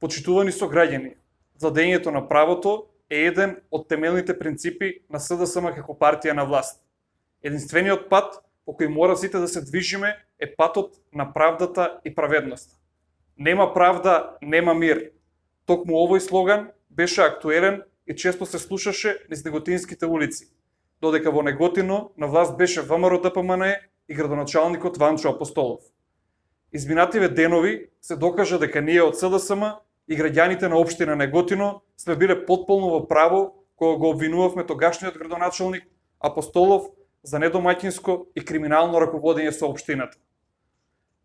Почитувани сограѓани, владењето на правото е еден од темелните принципи на СДСМ како партија на власт. Единствениот пат по кој мора сите да се движиме е патот на правдата и праведноста. Нема правда, нема мир. Токму овој слоган беше актуелен и често се слушаше низ неготинските улици, додека во Неготино на власт беше ВМРО ДПМН и градоначалникот Ванчо Апостолов. Изминативе денови се докажа дека ние од СДСМ и граѓаните на општина Неготино сме биле потполно во право кога го обвинувавме тогашниот градоначалник Апостолов за недомаќинско и криминално раководење со општината.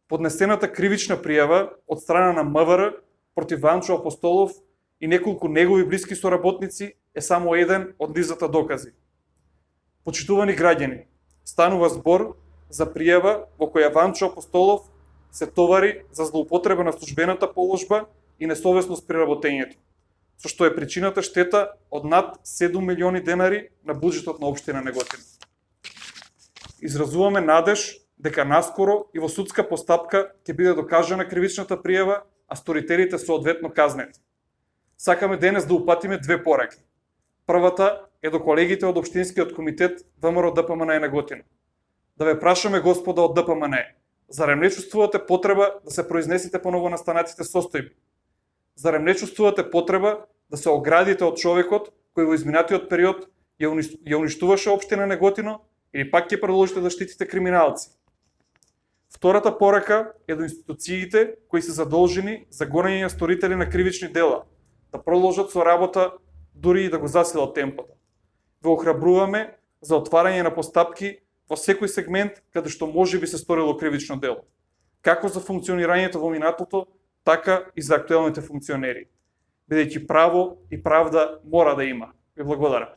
Поднесената кривична пријава од страна на МВР против Ванчо Апостолов и неколку негови блиски соработници е само еден од низата докази. Почитувани граѓани, станува збор за пријава во која Ванчо Апостолов се товари за злоупотреба на службената положба и несовесност при работењето, со што е причината штета од над 7 милиони денари на буџетот на општина Неготино. Изразуваме надеж дека наскоро и во судска постапка ќе биде докажана кривичната пријава, а сторителите соодветно казнети. Сакаме денес да упатиме две пораки. Првата е до колегите од Општинскиот комитет ВМРО ДПМН Неготино. Да ве прашаме, господа од ДПМН, зарем не чувствувате потреба да се произнесете по новонастанатите состојби? Зарем не чувствувате потреба да се оградите од човекот кој во изминатиот период ја уништуваше општина Неготино или пак ќе продолжите да штитите криминалци? Втората порака е до институциите кои се задолжени за гонење на сторители на кривични дела, да продолжат со работа дури и да го засилат темпото. Ве охрабруваме за отварање на постапки во секој сегмент каде што може би се сторило кривично дело, како за функционирањето во минатото, така и за актуелните функционери. Бидејќи право и правда мора да има. Ви благодарам.